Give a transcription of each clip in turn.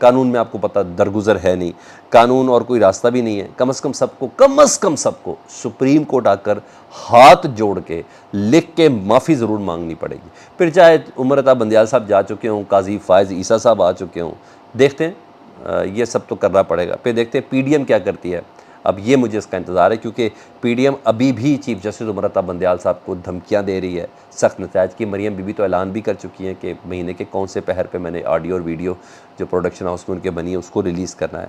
قانون میں آپ کو پتہ درگزر ہے نہیں، قانون اور کوئی راستہ بھی نہیں ہے، کم از کم سب کو سپریم کورٹ آ کر ہاتھ جوڑ کے لکھ کے معافی ضرور مانگنی پڑے گی. پھر چاہے عمر عطا بندیال صاحب جا چکے ہوں، قاضی فائز عیسیٰ صاحب آ چکے ہوں، دیکھتے ہیں یہ سب تو کرنا پڑے گا. پھر دیکھتے ہیں پی ڈی ایم کیا کرتی ہے. اب یہ مجھے اس کا انتظار ہے، کیونکہ پی ڈی ایم ابھی بھی چیف جسٹس عمر عطا بندیال صاحب کو دھمکیاں دے رہی ہے سخت نتائج کی. مریم بی بی تو اعلان بھی کر چکی ہیں کہ مہینے کے کون سے پہر پہ میں نے آڈیو اور ویڈیو جو پروڈکشن ہاؤس میں ان کے بنی ہے اس کو ریلیز کرنا ہے.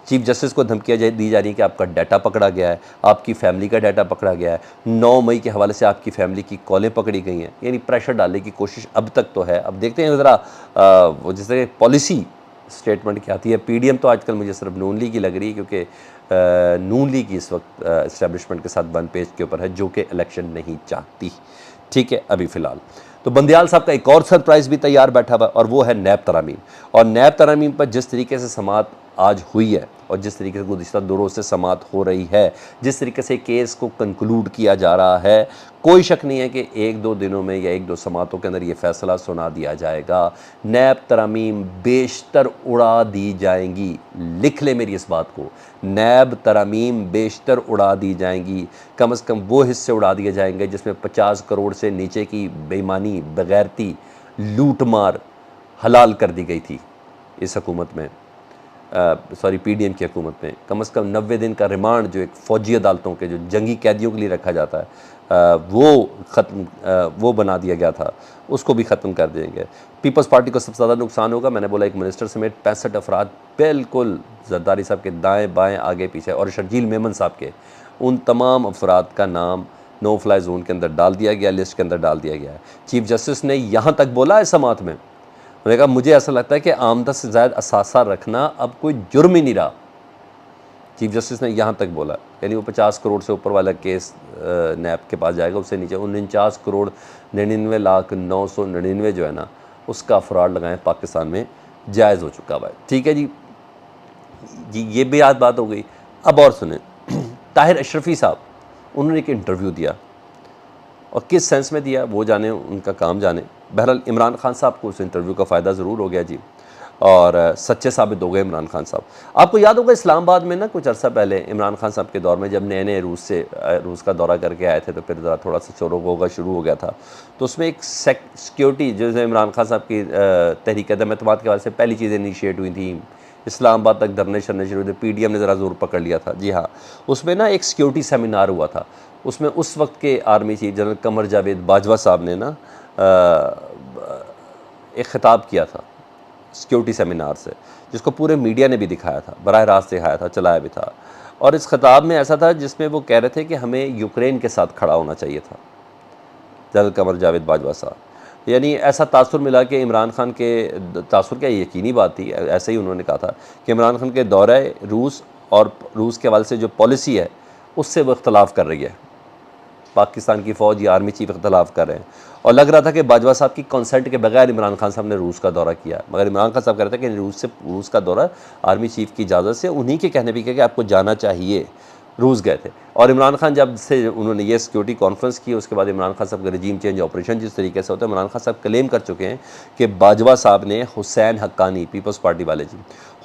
چیف جسٹس کو دھمکیاں دی جا رہی ہیں کہ آپ کا ڈیٹا پکڑا گیا ہے، آپ کی فیملی کا ڈیٹا پکڑا گیا ہے، 9 مئی کے حوالے سے آپ کی فیملی کی کالیں پکڑی گئی ہیں. یعنی پریشر ڈالنے کی کوشش اب تک تو ہے. اب دیکھتے ہیں ذرا وہ جس طرح پالیسی سٹیٹمنٹ کیا آتی ہے. پی ڈی ایم تو آج کل مجھے صرف نون لیگ کی لگ رہی ہے، کیونکہ نون لیگ اس وقت اسٹیبلشمنٹ کے ساتھ بند پیج کے اوپر ہے، جو کہ الیکشن نہیں چاہتی. ٹھیک ہے، ابھی فی الحال تو بندیال صاحب کا ایک اور سرپرائز بھی تیار بیٹھا ہوا ہے، اور وہ ہے نیب ترامیم. اور نیب ترامیم پر جس طریقے سے سماعت آج ہوئی ہے اور جس طریقے سے گزشتہ 2 روز سے سماعت ہو رہی ہے، جس طریقے سے کیس کو کنکلوڈ کیا جا رہا ہے، کوئی شک نہیں ہے کہ 1-2 دنوں میں یا 1-2 سماعتوں کے اندر یہ فیصلہ سنا دیا جائے گا. نیب ترامیم بیشتر اڑا دی جائیں گی. لکھ لیں میری اس بات کو، نیب ترامیم بیشتر اڑا دی جائیں گی. کم از کم وہ حصے اڑا دیے جائیں گے جس میں 50 کروڑ سے نیچے کی بے ایمانی، بغیرتی، لوٹ مار حلال کر دی گئی تھی اس حکومت میں، پی ڈی ایم کی حکومت میں. کم از کم 90 دن کا ریمانڈ جو ایک فوجی عدالتوں کے جو جنگی قیدیوں کے لیے رکھا جاتا ہے وہ بنا دیا گیا تھا، اس کو بھی ختم کر دیں گے. پیپلز پارٹی کو سب سے زیادہ نقصان ہوگا. میں نے بولا ایک منسٹر سمیت 65 افراد بالکل زرداری صاحب کے دائیں بائیں آگے پیچھے، اور شرجیل میمن صاحب کے، ان تمام افراد کا نام نو فلائی زون کے اندر ڈال دیا گیا، لسٹ کے اندر ڈال دیا گیا ہے. چیف جسٹس نے یہاں تک بولا ہے سماعت میں، انہوں نے کہا مجھے ایسا لگتا ہے کہ آمدہ سے زائد اثاثہ رکھنا اب کوئی جرم ہی نہیں رہا. چیف جسٹس نے یہاں تک بولا، یعنی وہ 50 کروڑ سے اوپر والا کیس نیب کے پاس جائے گا، اس سے نیچے 49 کروڑ 99,999 جو ہے نا، اس کا فراڈ لگائیں پاکستان میں جائز ہو چکا ہوا ہے. ٹھیک ہے جی، یہ بھی بات ہو گئی. اب اور سنیں، طاہر اشرفی صاحب انہوں نے ایک انٹرویو دیا، اور کس سینس میں دیا وہ جانے، ان کا کام جانے. بہرحال عمران خان صاحب کو اس انٹرویو کا فائدہ ضرور ہو گیا جی، اور سچے ثابت ہو گئے عمران خان صاحب. آپ کو یاد ہوگا اسلام آباد میں نا کچھ عرصہ پہلے عمران خان صاحب کے دور میں جب نئے روس کا دورہ کر کے آئے تھے، تو پھر ذرا تھوڑا سا شور و غوغا شروع ہو گیا تھا. تو اس میں ایک سیکیورٹی جیسے عمران خان صاحب کی تحریک عدم اعتماد کے حوالے سے پہلی چیزیں انیشیٹ ہوئی تھیں، اسلام آباد تک دھرنے شرنے شروع ہوئے، پی ڈی ایم نے ذرا زور پکڑ لیا تھا. جی ہاں، اس میں نا ایک سیکیورٹی سیمینار ہوا تھا. اس میں اس وقت کے army chief general Qamar Javed Bajwa صاحب نے نا ایک خطاب کیا تھا سیکیورٹی سیمینار سے، جس کو پورے میڈیا نے بھی دکھایا تھا، براہ راست دکھایا تھا، چلایا بھی تھا. اور اس خطاب میں ایسا تھا جس میں وہ کہہ رہے تھے کہ ہمیں یوکرین کے ساتھ کھڑا ہونا چاہیے تھا، جنرل قمر جاوید باجوہ صاحب. یعنی ایسا تاثر ملا کہ عمران خان کے تاثر کیا یقینی بات تھی، ایسے ہی انہوں نے کہا تھا کہ عمران خان کے دورہ روس اور روس کے حوالے سے جو پالیسی ہے اس سے وہ اختلاف کر رہی ہے. پاکستان کی فوج یا آرمی چیف اختلاف کر رہے ہیں، اور لگ رہا تھا کہ باجوہ صاحب کی کنسنٹ کے بغیر عمران خان صاحب نے روس کا دورہ کیا. مگر عمران خان صاحب کہہ رہے تھے کہ روس کا دورہ آرمی چیف کی اجازت سے، انہی کے کہنے بھی کہ آپ کو جانا چاہیے. روس گئے تھے، اور عمران خان جب سے انہوں نے یہ سیکیورٹی کانفرنس کی، اس کے بعد عمران خان صاحب کا رجیم چینج آپریشن جس طریقے سے ہوتا ہے، عمران خان صاحب کلیم کر چکے ہیں کہ باجوہ صاحب نے حسین حقانی، پیپلز پارٹی والے جی،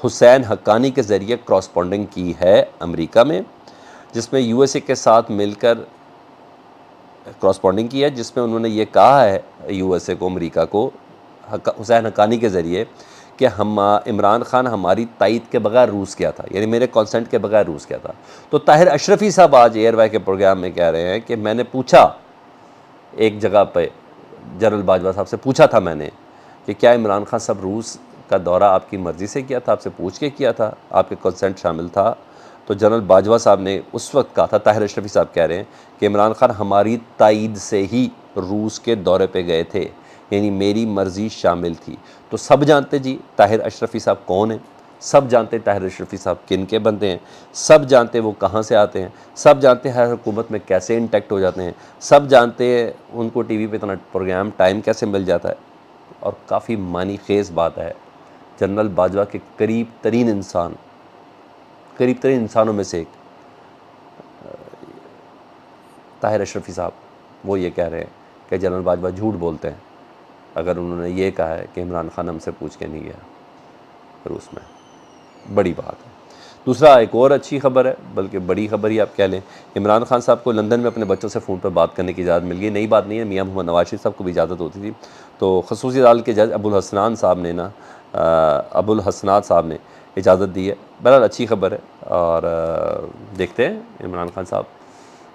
حسین حقانی کے ذریعے کراسپونڈنگ کی ہے امریکہ میں، جس میں یو ایس اے کے ساتھ مل کر کراسپونڈنگ کی ہے، جس میں انہوں نے یہ کہا ہے یو ایس اے کو، امریکہ کو، حسین حقانی کے ذریعے کہ عمران خان ہماری تائید کے بغیر روس گیا تھا، یعنی میرے کانسنٹ کے بغیر روس گیا تھا. تو طاہر اشرفی صاحب آج ایئر وائی کے پروگرام میں کہہ رہے ہیں کہ میں نے پوچھا ایک جگہ پہ، جنرل باجوہ صاحب سے پوچھا تھا میں نے کہ کیا عمران خان صاحب روس کا دورہ آپ کی مرضی سے کیا تھا، آپ سے پوچھ کے کیا تھا، آپ کے کنسنٹ شامل تھا؟ تو جنرل باجوہ صاحب نے اس وقت کہا تھا، طاہر اشرفی صاحب کہہ رہے ہیں کہ عمران خان ہماری تائید سے ہی روس کے دورے پہ گئے تھے، یعنی میری مرضی شامل تھی. تو سب جانتے جی طاہر اشرفی صاحب کون ہیں، سب جانتے طاہر اشرفی صاحب کن کے بندے ہیں، سب جانتے وہ کہاں سے آتے ہیں، سب جانتے ہر حکومت میں کیسے انٹیکٹ ہو جاتے ہیں، سب جانتے ان کو ٹی وی پہ اتنا پروگرام ٹائم کیسے مل جاتا ہے. اور کافی معنی خیز بات ہے، جنرل باجوہ کے قریب ترین انسانوں میں سے ایک طاہر اشرفی صاحب وہ یہ کہہ رہے ہیں کہ جنرل باجوہ جھوٹ بولتے ہیں اگر انہوں نے یہ کہا ہے کہ عمران خان ہم سے پوچھ کے نہیں گیا. روس میں، بڑی بات ہے۔ دوسرا ایک اور اچھی خبر ہے، بلکہ بڑی خبر ہی آپ کہہ لیں، عمران خان صاحب کو لندن میں اپنے بچوں سے فون پر بات کرنے کی اجازت مل گئی۔ نئی بات نہیں ہے، میاں محمد نواز شریف صاحب کو بھی اجازت ہوتی تھی، تو خصوصی عدالت کے جج ابوالحسنات صاحب نے اجازت دی ہے۔ بہرحال اچھی خبر ہے، اور دیکھتے ہیں عمران خان صاحب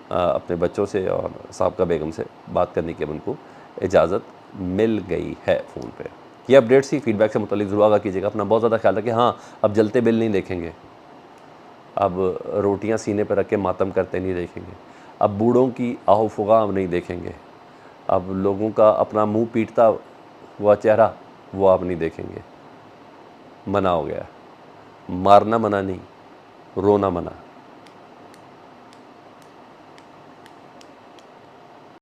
اپنے بچوں سے اور سابقہ بیگم سے بات کرنے کی اب ان کو اجازت مل گئی ہے فون پہ۔ یہ اپڈیٹس ہی، فیڈ بیک سے متعلق ضرور آگاہ کیجیے گا۔ اپنا بہت زیادہ خیال رکھیں۔ ہاں، اب جلتے بل نہیں دیکھیں گے، اب روٹیاں سینے پہ رکھ کے ماتم کرتے نہیں دیکھیں گے، اب بوڑھوں کی آہ و فغاں نہیں دیکھیں گے، اب لوگوں کا اپنا منہ پیٹتا ہوا چہرہ وہ آپ نہیں دیکھیں گے۔ منع ہو گیا، مارنا منع نہیں، رونا منع۔